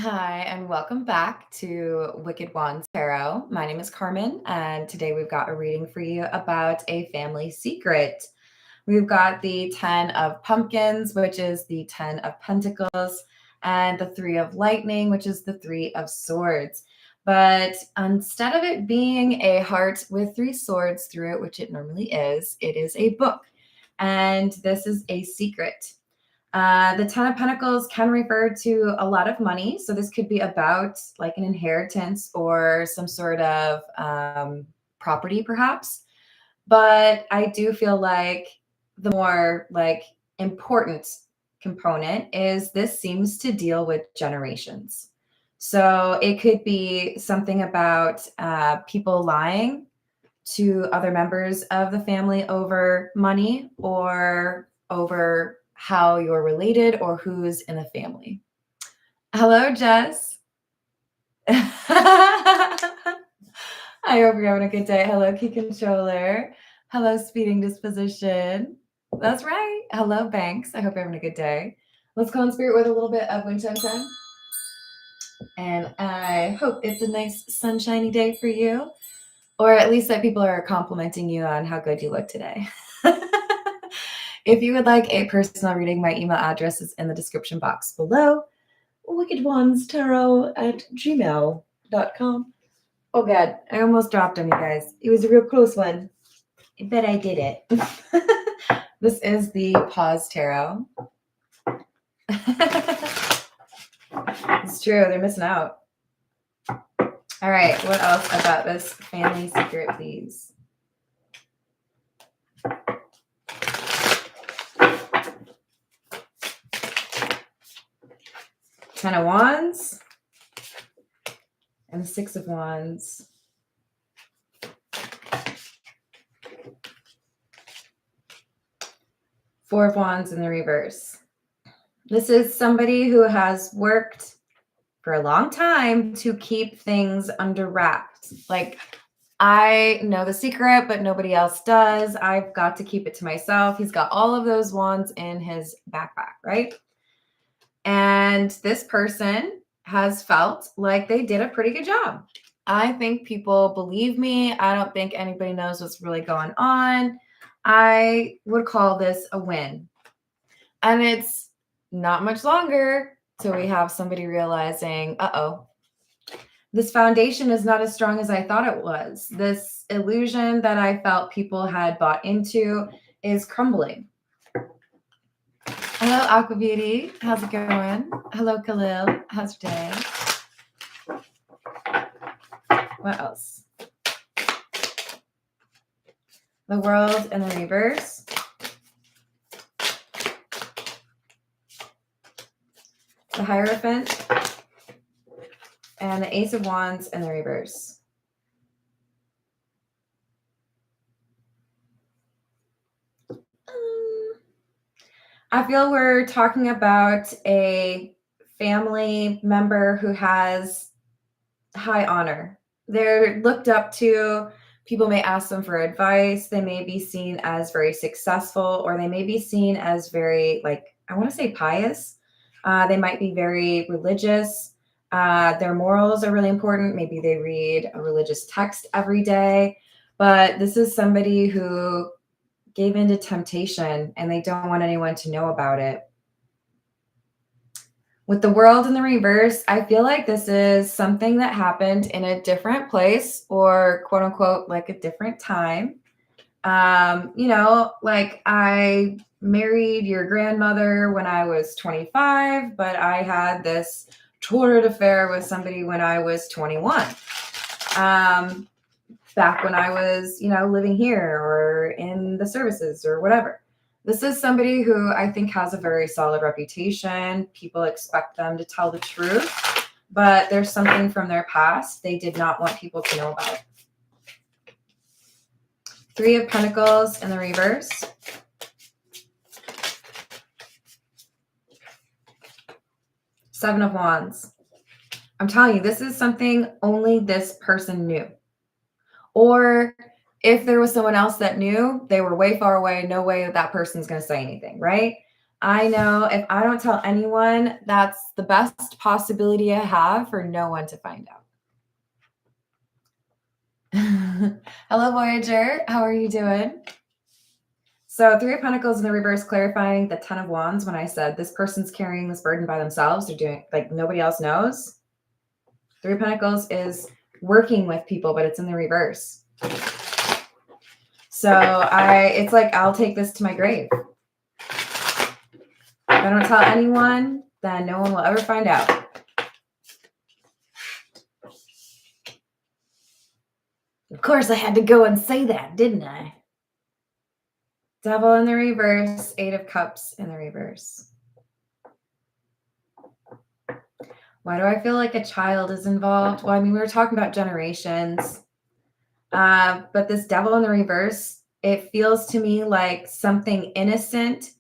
Hi, and welcome back to Wicked Wands Tarot. My name is Carmen, and today we've got a reading for you about a family secret. We've got the 10 of Pumpkins, which is the 10 of Pentacles, and the 3 of Lightning, which is the 3 of Swords. But instead of it being a heart with 3 swords through it, which it normally is, it is a book. And this is a secret. The Ten of Pentacles can refer to a lot of money. So this could be about like an inheritance or some sort of property, perhaps. But I do feel like the more like important component is this seems to deal with generations. So it could be something about people lying to other members of the family over money or over how you're related or who's in the family. Hello, Jess. I hope you're having a good day. Hello, Key Controller. Hello, Speeding Disposition. That's right. Hello, Banks. I hope you're having a good day. Let's go in spirit with a little bit of wind chime time. And I hope it's a nice sunshiny day for you, or at least that people are complimenting you on how good you look today. If you would like a personal reading, my email address is in the description box below. wickedwandstarot@gmail.com. Oh God, I almost dropped him, you guys. It was a real close one. I bet I did it. This is the Pause Tarot. It's true, they're missing out. All right, what else about this family secret, please? Ten of Wands and the Six of Wands. Four of Wands in the reverse. This is somebody who has worked for a long time to keep things under wraps. Like, I know the secret, but nobody else does. I've got to keep it to myself. He's got all of those wands in his backpack, right? And this person has felt like they did a pretty good job. I think people believe me. I don't think anybody knows what's really going on. I would call this a win. And it's not much longer till we have somebody realizing, uh-oh, this foundation is not as strong as I thought it was. This illusion that I felt people had bought into is crumbling. Hello, Aqua Beauty. How's it going? Hello, Khalil. How's your day? What else? The World in the reverse. The Hierophant. And the Ace of Wands in the reverse. I feel we're talking about a family member who has high honor. They're looked up to. People may ask them for advice. They may be seen as very successful, or they may be seen as very, like, I want to say pious. They might be very religious. Their morals are really important. Maybe they read a religious text every day. But this is somebody who gave into temptation and they don't want anyone to know about it. With the World in the reverse, I feel like this is something that happened in a different place, or quote unquote, like a different time. Like I married your grandmother when I was 25, but I had this torrid affair with somebody when I was 21. Back when I was, living here or in the services or whatever. This is somebody who I think has a very solid reputation. People expect them to tell the truth, but there's something from their past they did not want people to know about. Three of Pentacles in the reverse. Seven of Wands. I'm telling you, this is something only this person knew. Or if there was someone else that knew, they were way far away, no way that person's going to say anything, right? I know if I don't tell anyone, that's the best possibility I have for no one to find out. Hello, Voyager. How are you doing? So, Three of Pentacles in the reverse, clarifying the Ten of Wands. When I said this person's carrying this burden by themselves, they're doing like nobody else knows. Three of Pentacles is working with people, but it's in the reverse. So it's like, I'll take this to my grave. If I don't tell anyone, then no one will ever find out. Of course, I had to go and say that, didn't I? Devil in the reverse, Eight of Cups in the reverse. Why do I feel like a child is involved? Well, I mean, we were talking about generations. But this Devil in the reverse, it feels to me like something innocent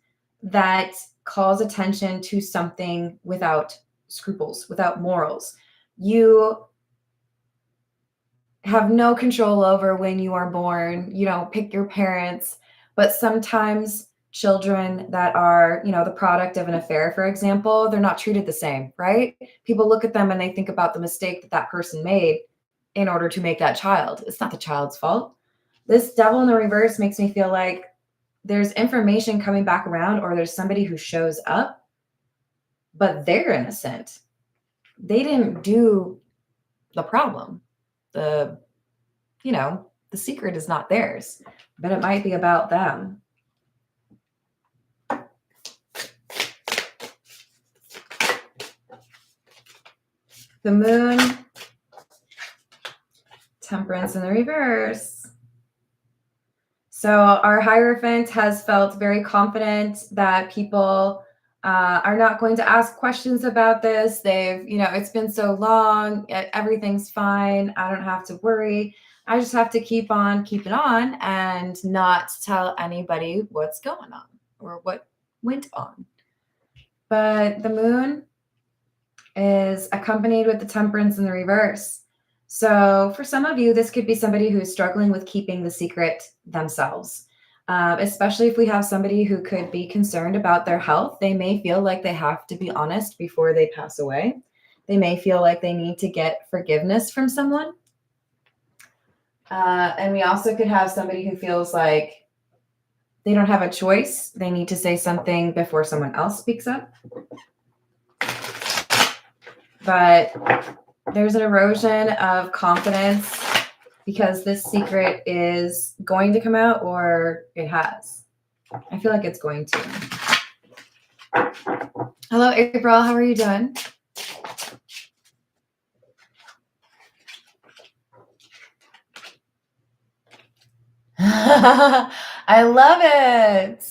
that calls attention to something without scruples, without morals. You have no control over when you are born. You don't pick your parents, but sometimes children that are, the product of an affair, for example, they're not treated the same, right? People look at them and they think about the mistake that that person made in order to make that child. It's not the child's fault. This Devil in the reverse makes me feel like there's information coming back around, or there's somebody who shows up, but they're innocent. They didn't do the problem. The secret is not theirs, but it might be about them. The Moon, Temperance in the reverse. So our Hierophant has felt very confident that people are not going to ask questions about this. It's been so long, everything's fine. I don't have to worry. I just have to keep on keeping on and not tell anybody what's going on or what went on. But the Moon is accompanied with the Temperance in the reverse. So for some of you, this could be somebody who is struggling with keeping the secret themselves, especially if we have somebody who could be concerned about their health. They may feel like they have to be honest before they pass away. They may feel like they need to get forgiveness from someone. And we also could have somebody who feels like they don't have a choice. They need to say something before someone else speaks up. But there's an erosion of confidence because this secret is going to come out, or it has. I feel like it's going to. Hello, April. How are you doing? I love it.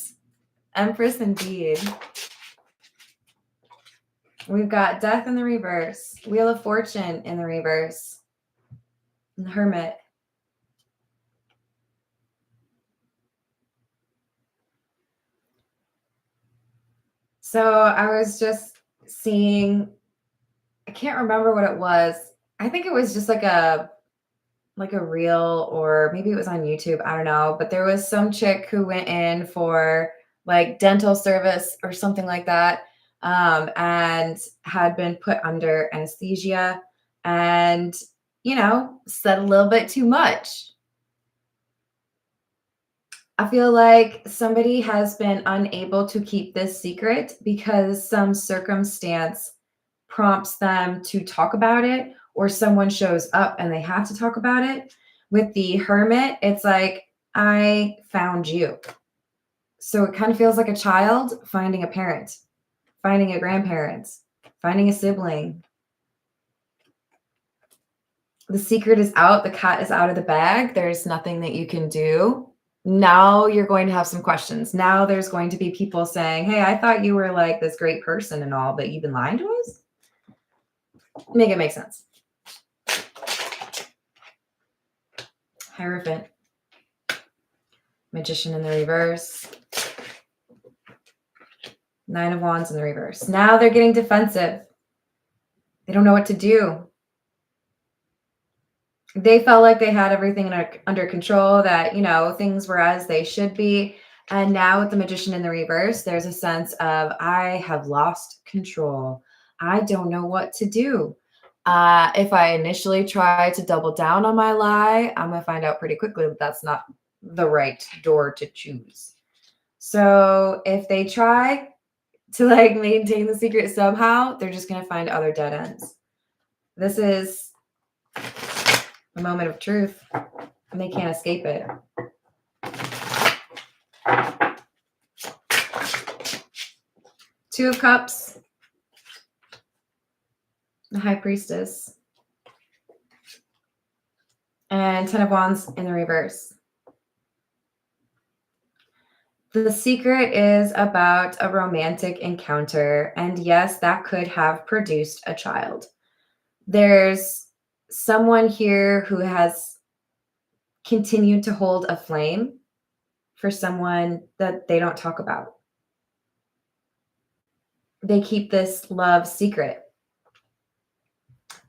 Empress indeed. We've got Death in the reverse, Wheel of Fortune in the reverse, and the Hermit. So I was just seeing, I can't remember what it was. I think it was just like a reel, or maybe it was on YouTube. I don't know. But there was some chick who went in for like dental service or something like that. And had been put under anesthesia and, said a little bit too much. I feel like somebody has been unable to keep this secret because some circumstance prompts them to talk about it, or someone shows up and they have to talk about it. With the Hermit, it's like, I found you. So it kind of feels like a child finding a parent, finding a grandparent, finding a sibling. The secret is out. The cat is out of the bag. There's nothing that you can do. Now you're going to have some questions. Now there's going to be people saying, hey, I thought you were like this great person and all, but you've been lying to us? Make it make sense. Hierophant. Magician in the reverse. Nine of Wands in the reverse. Now they're getting defensive. They don't know what to do. They felt like they had everything under control, that, things were as they should be. And now with the Magician in the reverse, there's a sense of, I have lost control. I don't know what to do. If I initially try to double down on my lie, I'm going to find out pretty quickly that that's not the right door to choose. So if they try to like maintain the secret somehow, they're just going to find other dead ends. This is a moment of truth, and they can't escape it. Two of Cups, the High Priestess, and Ten of Wands in the reverse. The secret is about a romantic encounter, and yes, that could have produced a child. There's someone here who has continued to hold a flame for someone that they don't talk about. They keep this love secret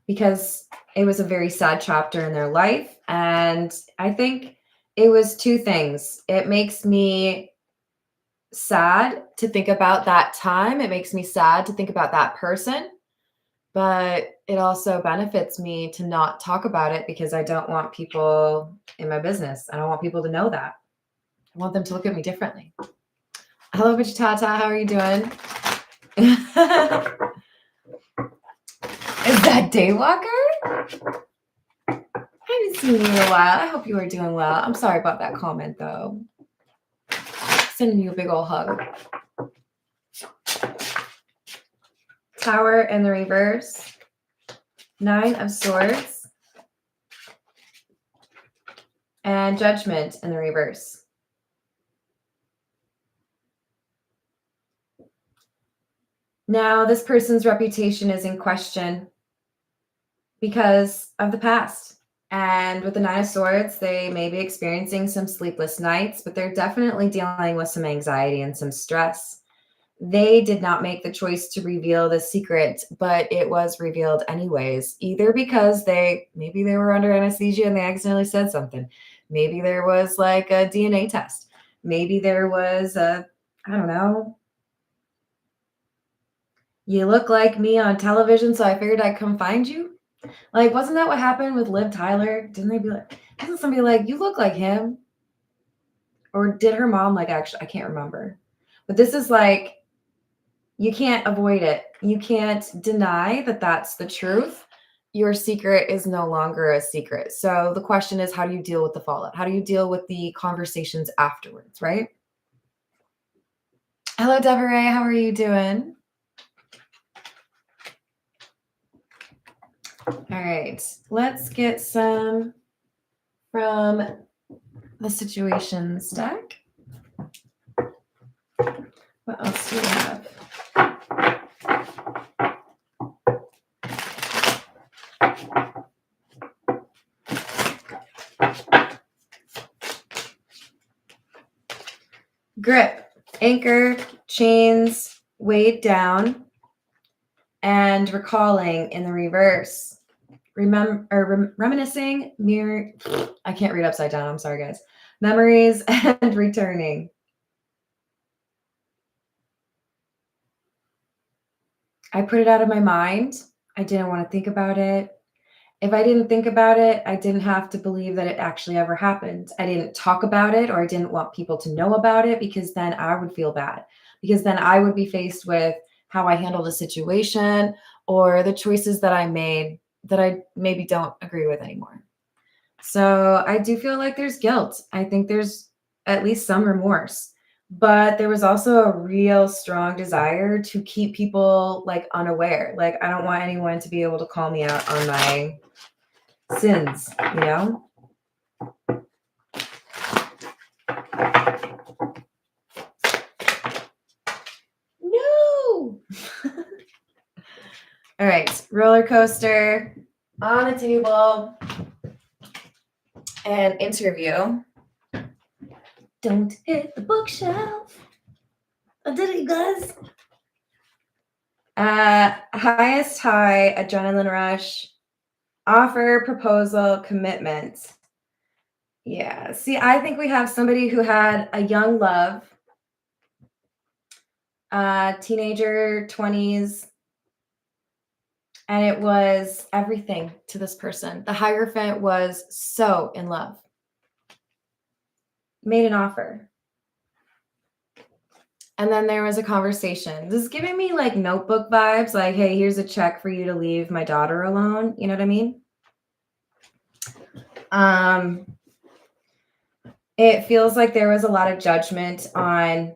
because it was a very sad chapter in their life. And I think it was two things. It makes me sad to think about that time. It makes me sad to think about that person. But it also benefits me to not talk about it because I don't want people in my business. I don't want people to know that. I want them to look at me differently. Hello, Bitch Tata. How are you doing? Is that Daywalker? I haven't seen you in a while. I hope you are doing well. I'm sorry about that comment, though. Sending you a big old hug. Tower in the reverse. Nine of Swords. And Judgment in the reverse. Now, this person's reputation is in question because of the past. And with the Nine of Swords, they may be experiencing some sleepless nights, but they're definitely dealing with some anxiety and some stress. They did not make the choice to reveal the secret, but it was revealed anyways, either because maybe they were under anesthesia and they accidentally said something. Maybe there was like a DNA test. Maybe there was I don't know. You look like me on television, so I figured I'd come find you. Like, wasn't that what happened with Liv Tyler? Wasn't somebody like, you look like him? Or did her mom actually, I can't remember. But this is like, you can't avoid it. You can't deny that that's the truth. Your secret is no longer a secret. So the question is, how do you deal with the fallout? How do you deal with the conversations afterwards, right? Hello, Deborah. How are you doing? All right, let's get some from the situations deck. What else do we have? Grip, anchor, chains, weighed down, and recalling in the reverse. Reminiscing, mirror. I can't read upside down. I'm sorry, guys. Memories and returning. I put it out of my mind. I didn't want to think about it. If I didn't think about it, I didn't have to believe that it actually ever happened. I didn't talk about it, or I didn't want people to know about it, because then I would feel bad. Because then I would be faced with how I handled a situation or the choices that I made that I maybe don't agree with anymore. So I do feel like there's guilt. I think there's at least some remorse. But there was also a real strong desire to keep people unaware. I don't want anyone to be able to call me out on my sins, you know? No! All right, roller coaster on the table and interview. Don't hit the bookshelf. I did it, you guys. Highest high, adrenaline rush, offer, proposal, commitment. Yeah. See, I think we have somebody who had a young love, teenager, 20s, and it was everything to this person. The Hierophant was so in love, made an offer. And then there was a conversation. This is giving me like notebook vibes, like, hey, here's a check for you to leave my daughter alone. You know what I mean? It feels like there was a lot of judgment on,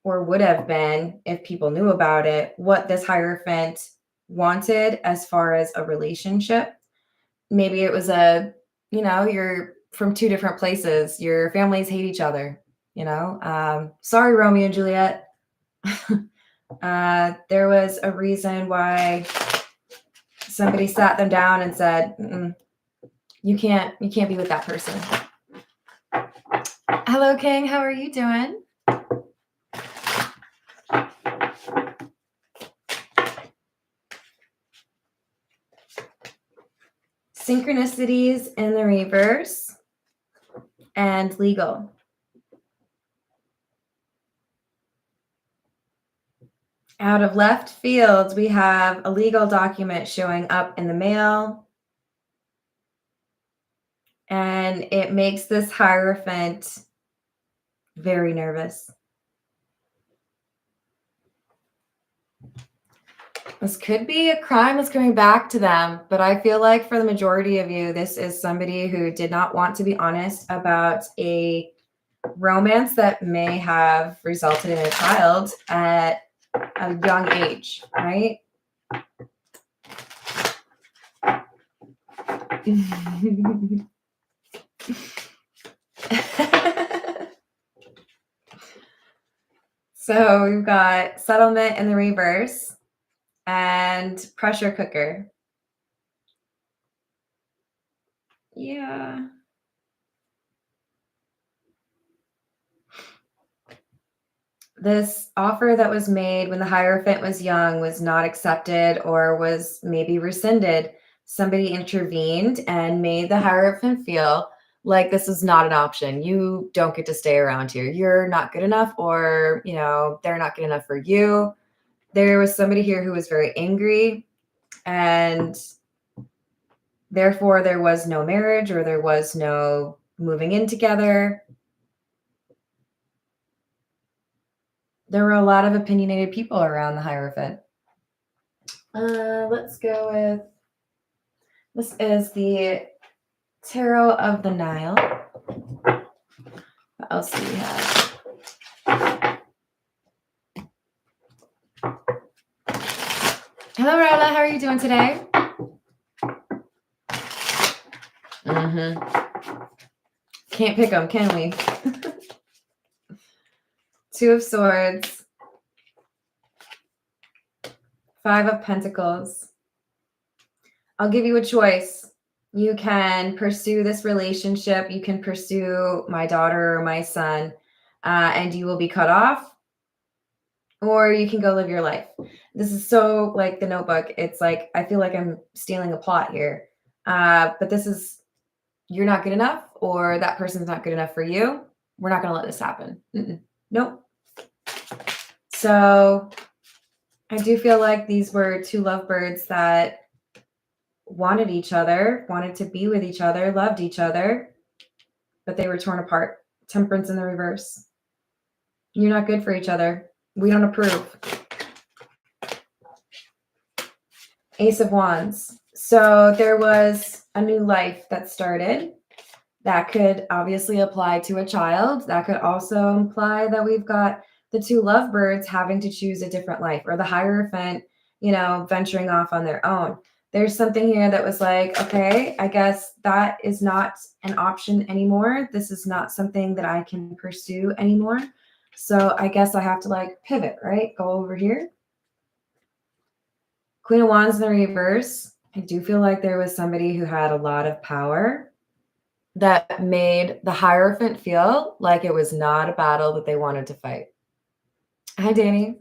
or would have been if people knew about it, what this Hierophant wanted as far as a relationship. Maybe it was you're from two different places. Your families hate each other, Sorry, Romeo and Juliet. There was a reason why somebody sat them down and said, you can't be with that person. Hello, King. How are you doing? Synchronicities in the reverse and legal. Out of left field, we have a legal document showing up in the mail. And it makes this Hierophant very nervous. This could be a crime that's coming back to them, but I feel like for the majority of you, this is somebody who did not want to be honest about a romance that may have resulted in a child at a young age, right? So we've got settlement in the reverse and pressure cooker. Yeah. This offer that was made when the Hierophant was young was not accepted or was maybe rescinded. Somebody intervened and made the Hierophant feel like this is not an option. You don't get to stay around here. You're not good enough, or, they're not good enough for you. There was somebody here who was very angry, and therefore there was no marriage, or there was no moving in together. There were a lot of opinionated people around the Hierophant. Let's go with, this is the Tarot of the Nile. What else do we have? Hello, Rola. How are you doing today? Can't pick them, can we? Two of Swords. Five of Pentacles. I'll give you a choice. You can pursue this relationship. You can pursue my daughter or my son, and you will be cut off. Or you can go live your life. This is so like the Notebook. It's like, I feel like I'm stealing a plot here. But this is, you're not good enough, or that person's not good enough for you. We're not going to let this happen. Nope. So I do feel like these were two lovebirds that wanted each other, wanted to be with each other, loved each other, but they were torn apart. Temperance in the reverse. You're not good for each other. We don't approve. Ace of Wands. So there was a new life that started. That could obviously apply to a child. That could also imply that we've got the two lovebirds having to choose a different life, or the Hierophant, venturing off on their own. There's something here that was like, okay, I guess that is not an option anymore. This is not something that I can pursue anymore. So I guess I have to like pivot, right? Go over here. Queen of Wands in the reverse. I do feel like there was somebody who had a lot of power that made the Hierophant feel like it was not a battle that they wanted to fight. Hi, Danny.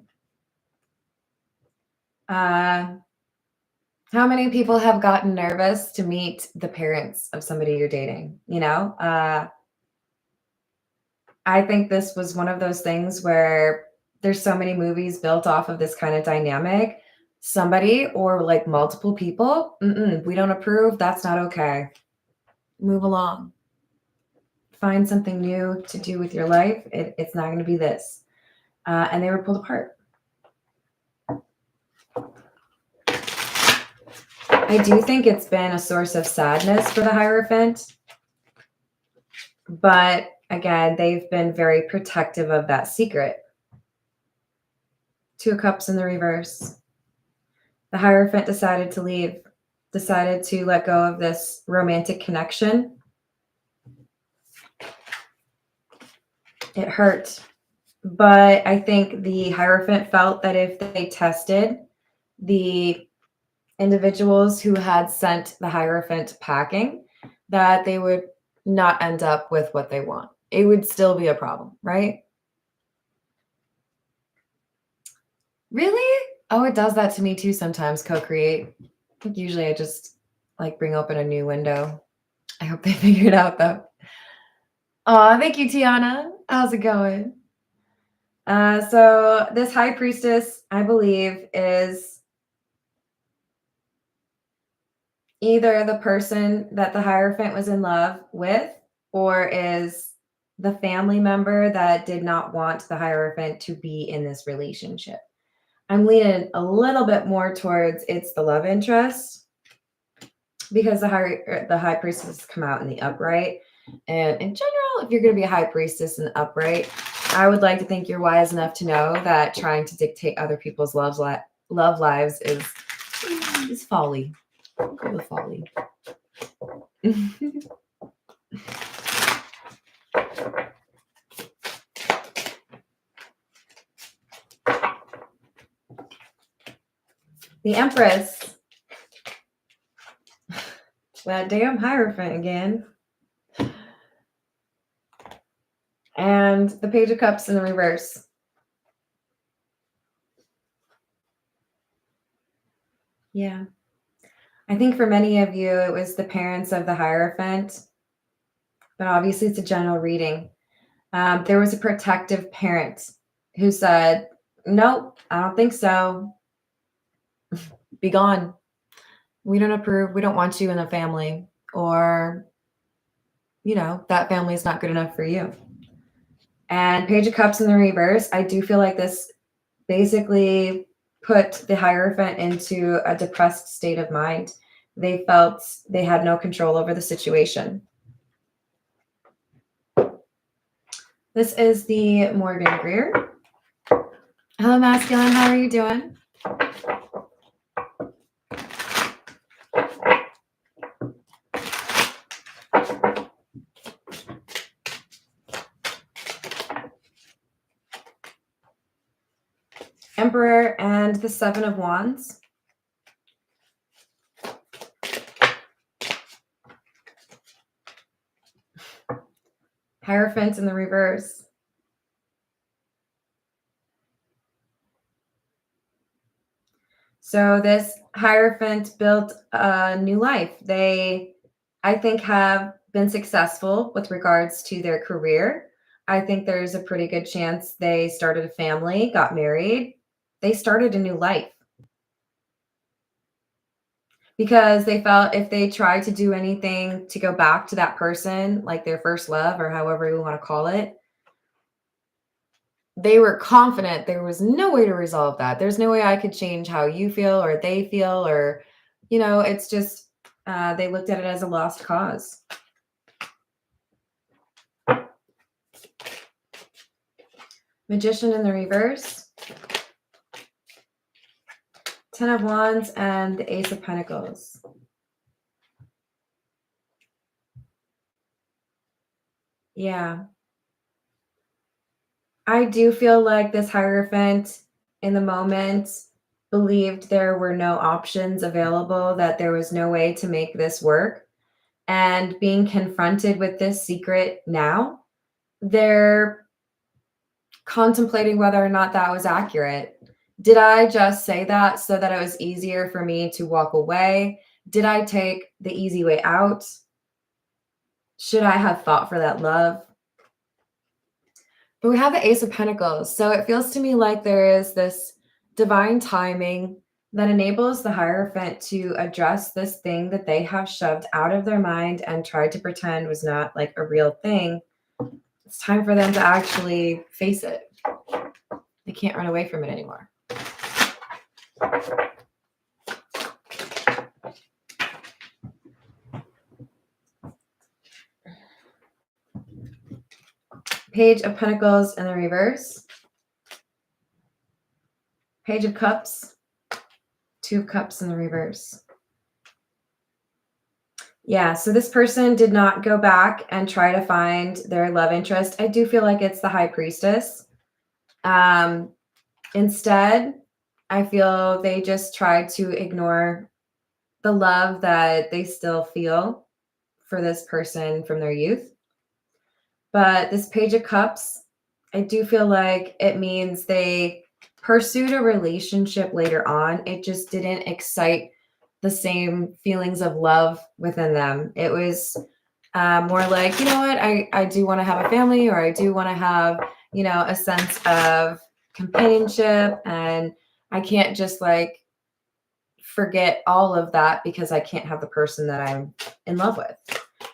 How many people have gotten nervous to meet the parents of somebody you're dating? I think this was one of those things where there's so many movies built off of this kind of dynamic. Somebody or like multiple people, we don't approve. That's not okay. Move along. Find something new to do with your life. It's not going to be this. And they were pulled apart. I do think it's been a source of sadness for the Hierophant. But again, they've been very protective of that secret. Two of Cups in the reverse. The Hierophant decided to leave, decided to let go of this romantic connection. It hurt. But I think the Hierophant felt that if they tested the individuals who had sent the Hierophant packing, that they would not end up with what they want. It would still be a problem, right? Really? Oh, it does that to me too sometimes, co-create. Usually I just like bring open a new window. I hope they figure it out though. Oh, thank you, Tiana. How's it going? So this High Priestess, I believe, is either the person that the Hierophant was in love with, or is the family member that did not want the Hierophant to be in this relationship. I'm leaning a little bit more towards it's the love interest because the high priestess come out in the upright. And in general, if you're going to be a high priestess in the upright, I would like to think you're wise enough to know that trying to dictate other people's love lives is folly. Go with folly. The Empress. That damn Hierophant again. And the Page of Cups in the reverse. Yeah. I think for many of you, it was the parents of the Hierophant, but obviously it's a general reading. There was a protective parent who said, nope, I don't think so. Be gone. We don't approve. We don't want you in the family. Or, that family is not good enough for you. And Page of Cups in the reverse, I do feel like this basically put the Hierophant into a depressed state of mind. They felt they had no control over the situation. This is the Morgan Greer. Hello, Masculine. How are you doing? Emperor and the Seven of Wands. Hierophant in the reverse. So this Hierophant built a new life. They, I think, have been successful with regards to their career. I think there's a pretty good chance they started a family, got married. They started a new life. Because they felt if they tried to do anything to go back to that person, like their first love or however you want to call it, they were confident there was no way to resolve that. There's no way I could change how you feel or they feel, or, it's just, they looked at it as a lost cause. Magician in the reverse. Ten of Wands and the Ace of Pentacles. Yeah. I do feel like this Hierophant in the moment believed there were no options available, that there was no way to make this work. And being confronted with this secret now, they're contemplating whether or not that was accurate. Did I just say that so that it was easier for me to walk away? Did I take the easy way out? Should I have fought for that love? But we have the Ace of Pentacles. So it feels to me like there is this divine timing that enables the Hierophant to address this thing that they have shoved out of their mind and tried to pretend was not like a real thing. It's time for them to actually face it. They can't run away from it anymore. Page of Pentacles in the reverse. Page of Cups. Two of Cups in the reverse. Yeah, so this person did not go back and try to find their love interest. I do feel like it's the High Priestess. Instead, I feel they just tried to ignore the love that they still feel for this person from their youth. But this Page of Cups, I do feel like it means they pursued a relationship later on. It just didn't excite the same feelings of love within them. It was more like, you know what, I do want to have a family, or I do want to have, you know, a sense of companionship, and I can't just like forget all of that because I can't have the person that I'm in love with.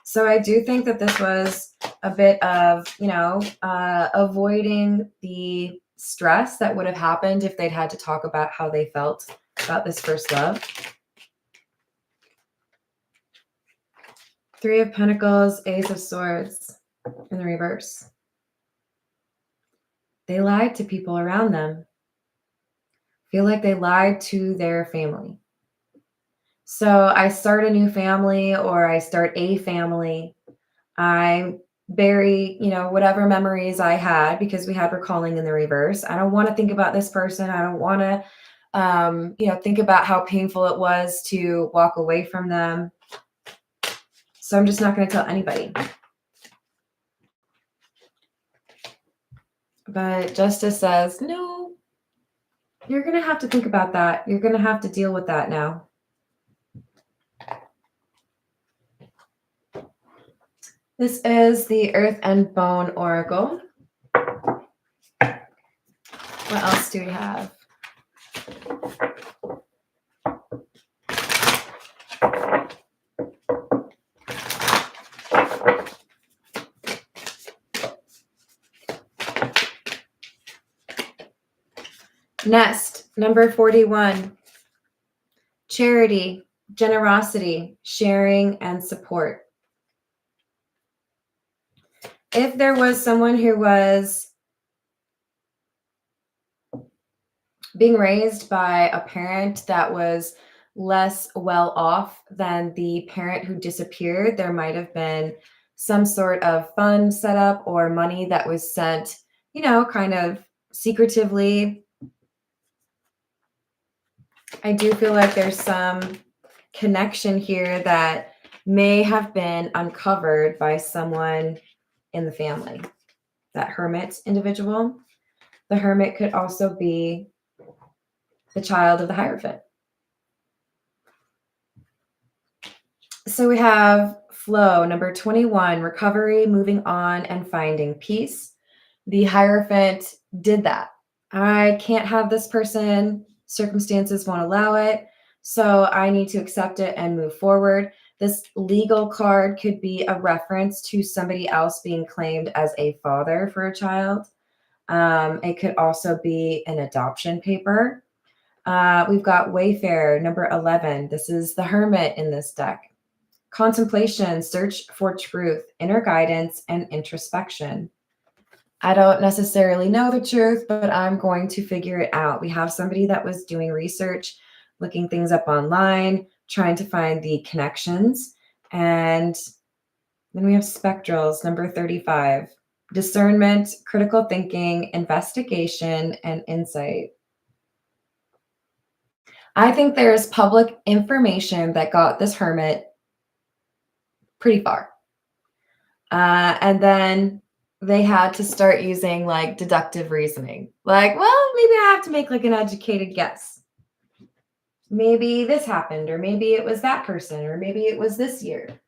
So I do think that this was a bit of, you know, avoiding the stress that would have happened if they'd had to talk about how they felt about this first love. Three of Pentacles, Ace of Swords in the reverse. They lied to people around them. Feel like they lied to their family. So I start a new family, or I start a family. I bury, you know, whatever memories I had, because we had recalling in the reverse. I don't want to think about this person. I don't want to, you know, think about how painful it was to walk away from them. So I'm just not going to tell anybody. But Justice says, no, you're going to have to think about that. You're going to have to deal with that now. This is the Earth and Bone Oracle. What else do we have? Nest, number 41. Charity, generosity, sharing, and support. If there was someone who was being raised by a parent that was less well off than the parent who disappeared, there might have been some sort of fund set up or money that was sent, you know, kind of secretively. I do feel like there's some connection here that may have been uncovered by someone in the family. That Hermit individual. The Hermit could also be the child of the Hierophant. So we have flow, number 21, recovery, moving on, and finding peace. The Hierophant did that. I can't have this person. Circumstances won't allow it. So I need to accept it and move forward. This legal card could be a reference to somebody else being claimed as a father for a child. It could also be an adoption paper. We've got Wayfarer, number 11. This is the Hermit in this deck. Contemplation, search for truth, inner guidance, and introspection. I don't necessarily know the truth, but I'm going to figure it out. We have somebody that was doing research, looking things up online, trying to find the connections. And then we have spectrals, number 35. Discernment, critical thinking, investigation, and insight. I think there's public information that got this Hermit pretty far. And then they had to start using like deductive reasoning. Like, well, maybe I have to make like an educated guess. Maybe this happened, or maybe it was that person, or maybe it was this year.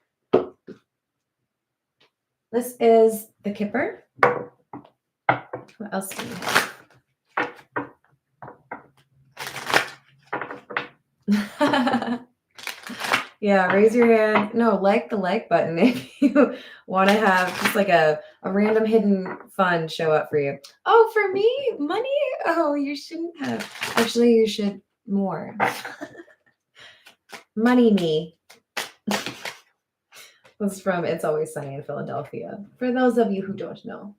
This is the Kipper. What else do we have? Yeah, raise your hand. No, like the like button if you want to have just like a random hidden fund show up for you. Oh, for me, money? Oh, you shouldn't have. Actually, you should more. Money me. That's from It's Always Sunny in Philadelphia. For those of you who don't know.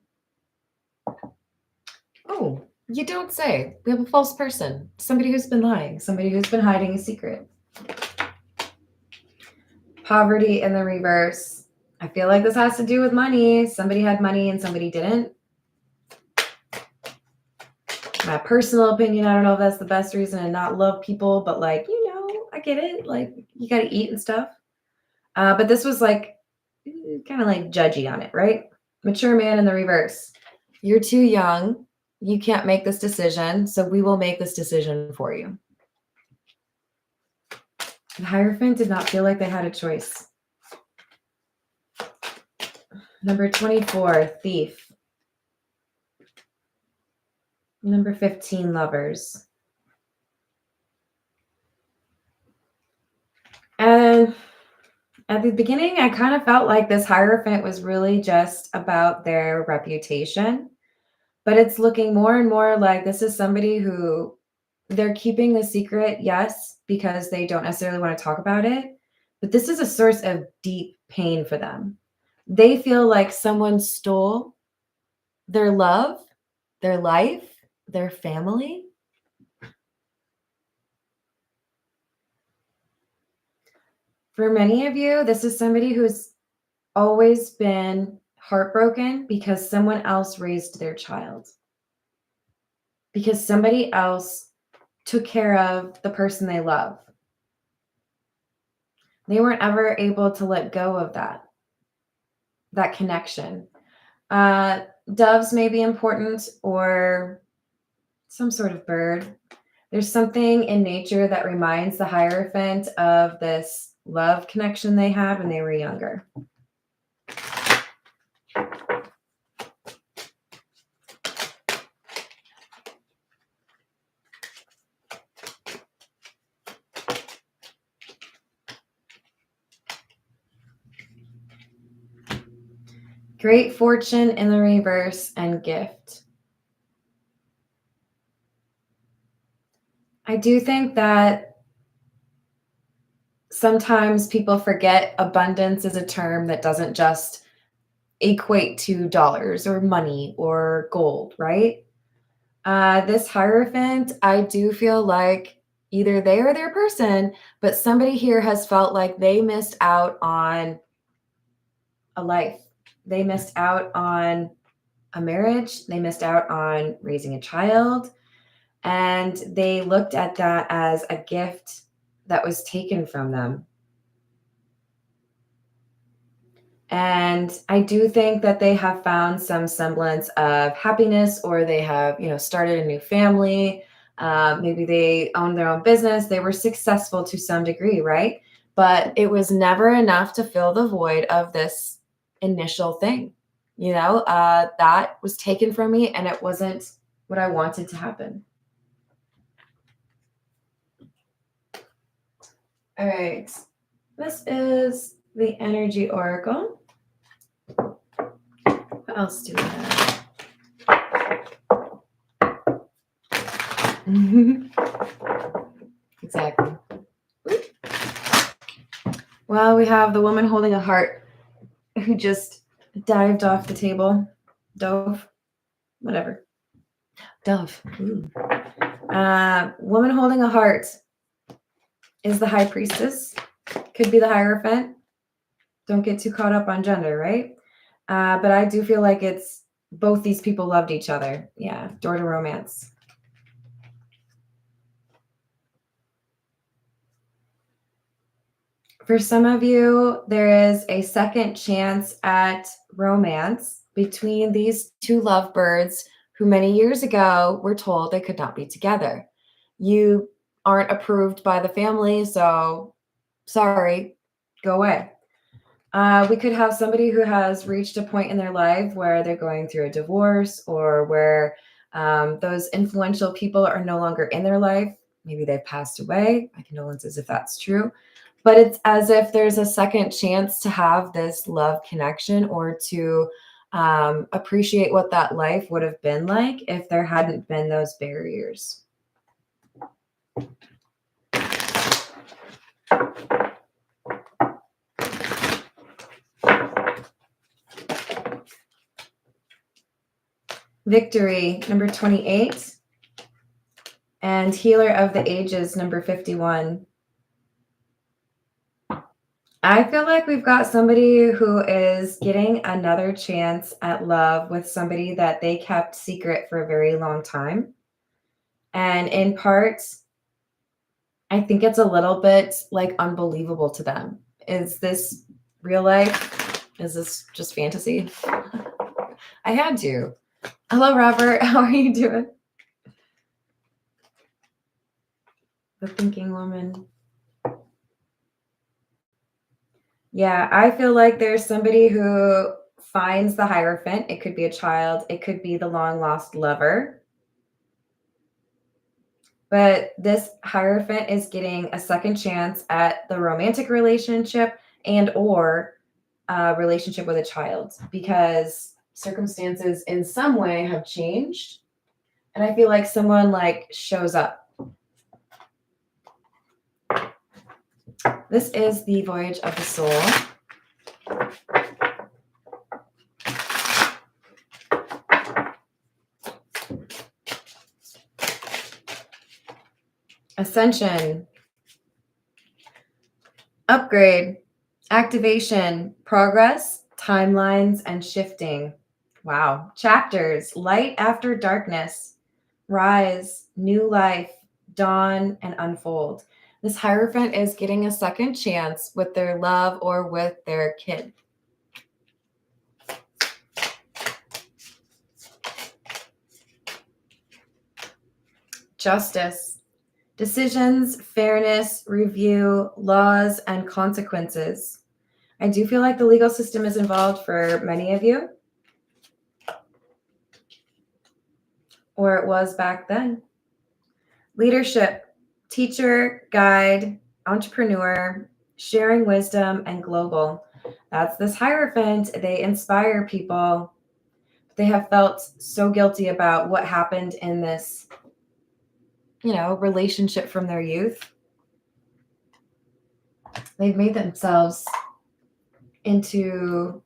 Oh, you don't say. We have a false person. Somebody who's been lying. Somebody who's been hiding a secret. Poverty in the reverse. I feel like this has to do with money. Somebody had money and somebody didn't. My personal opinion, I don't know if that's the best reason to not love people, but like, I get it. Like, you got to eat and stuff. But this was like, kind of like judgy on it, right? Mature man in the reverse. You're too young. You can't make this decision, so we will make this decision for you. The Hierophant did not feel like they had a choice. Number 24, Thief. Number 15, Lovers. And at the beginning, I kind of felt like this Hierophant was really just about their reputation. But it's looking more and more like this is somebody who they're keeping the secret, yes, because they don't necessarily want to talk about it. But this is a source of deep pain for them. They feel like someone stole their love, their life, their family. For many of you, this is somebody who's always been heartbroken because someone else raised their child. Because somebody else took care of the person they love. They weren't ever able to let go of that connection. Doves may be important, or some sort of bird. There's something in nature that reminds the Hierophant of this love connection they had when they were younger. Great fortune in the reverse and gift. I do think that sometimes people forget abundance is a term that doesn't just equate to dollars or money or gold, right? This Hierophant, I do feel like either they or their person, but somebody here has felt like they missed out on a life. They missed out on a marriage. They missed out on raising a child. And they looked at that as a gift that was taken from them. And I do think that they have found some semblance of happiness, or they have, started a new family. Maybe they owned their own business. They were successful to some degree, right? But it was never enough to fill the void of this initial thing. That was taken from me, and it wasn't what I wanted to happen. All right. This is the Energy Oracle. What else do we have? Exactly. Well, we have the woman holding a heart who just dived off the table. Dove. Whatever. Dove. Woman holding a heart is the High Priestess. Could be the Hierophant. Don't get too caught up on gender, right? But I do feel like it's both these people loved each other. Yeah, door to romance. For some of you, there is a second chance at romance. between these two lovebirds who many years ago were told they could not be together. You aren't approved by the family, so sorry, go away. We could have somebody who has reached a point in their life where they're going through a divorce or where those influential people are no longer in their life. Maybe they've passed away. My condolences if that's true. But it's as if there's a second chance to have this love connection or to appreciate what that life would have been like if there hadn't been those barriers. Victory, number 28, and Healer of the Ages, number 51. I feel like we've got somebody who is getting another chance at love with somebody that they kept secret for a very long time. And in part, I think it's a little bit like unbelievable to them. Is this real life? Is this just fantasy? I had to. Hello, Robert. How are you doing? The thinking woman. Yeah, I feel like there's somebody who finds the Hierophant. It could be a child, it could be the long lost lover. But this Hierophant is getting a second chance at the romantic relationship and or a relationship with a child because circumstances in some way have changed. And I feel like someone like shows up. This is the Voyage of the Soul. Ascension, upgrade, activation, progress, timelines, and shifting. Wow. Chapters, light after darkness, rise, new life, dawn, and unfold. This Hierophant is getting a second chance with their love or with their kid. Justice, decisions, fairness, review, laws, and consequences. I do feel like the legal system is involved for many of you, or it was back then. Leadership, teacher, guide, entrepreneur, sharing wisdom, and global. That's this Hierophant. They inspire people. They have felt so guilty about what happened in this, relationship from their youth. They've made themselves into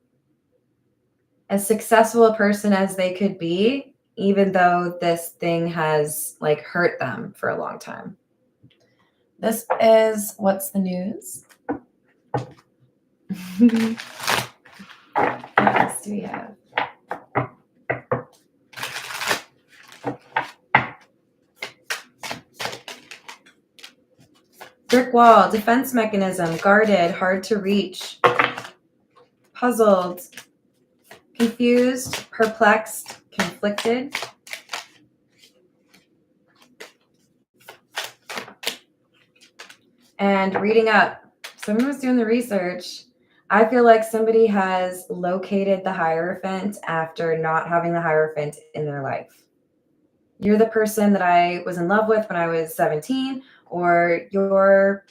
as successful a person as they could be, even though this thing has like hurt them for a long time. This is What's the News. What else do we have? Brick wall, defense mechanism, guarded, hard to reach, puzzled, confused, perplexed, conflicted. And reading up. Someone was doing the research. I feel like somebody has located the Hierophant after not having the Hierophant in their life. You're the person that I was in love with when I was 17, or you're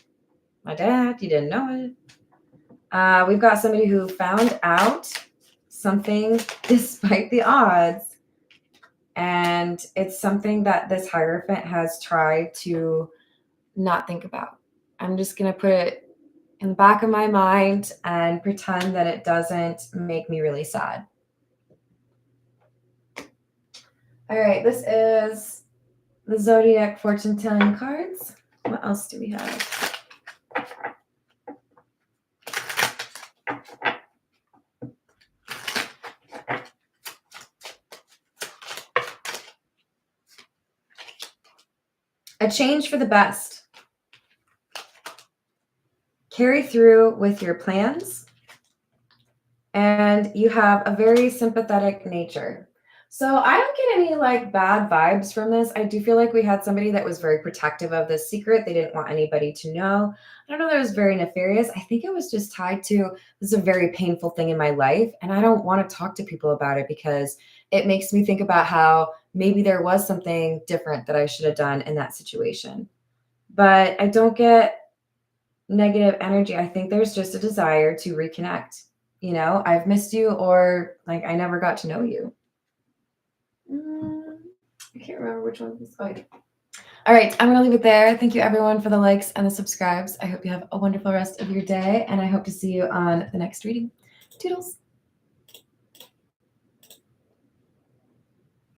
my dad, you didn't know it. We've got somebody who found out something despite the odds, and it's something that this Hierophant has tried to not think about. I'm just going to put it in the back of my mind and pretend that it doesn't make me really sad. All right, this is the Zodiac fortune telling cards. What else do we have? A change for the best. Carry through with your plans. and you have a very sympathetic nature. So I don't get any like bad vibes from this. I do feel like we had somebody that was very protective of this secret. They didn't want anybody to know. I don't know that it was very nefarious. I think it was just tied to this is a very painful thing in my life, and I don't want to talk to people about it because it makes me think about how maybe there was something different that I should have done in that situation. But I don't get negative energy. I think there's just a desire to reconnect. I've missed you, or like I never got to know you. I can't remember which one this. Oh, yeah. All right, I'm going to leave it there. Thank you, everyone, for the likes and the subscribes. I hope you have a wonderful rest of your day, and I hope to see you on the next reading. Toodles.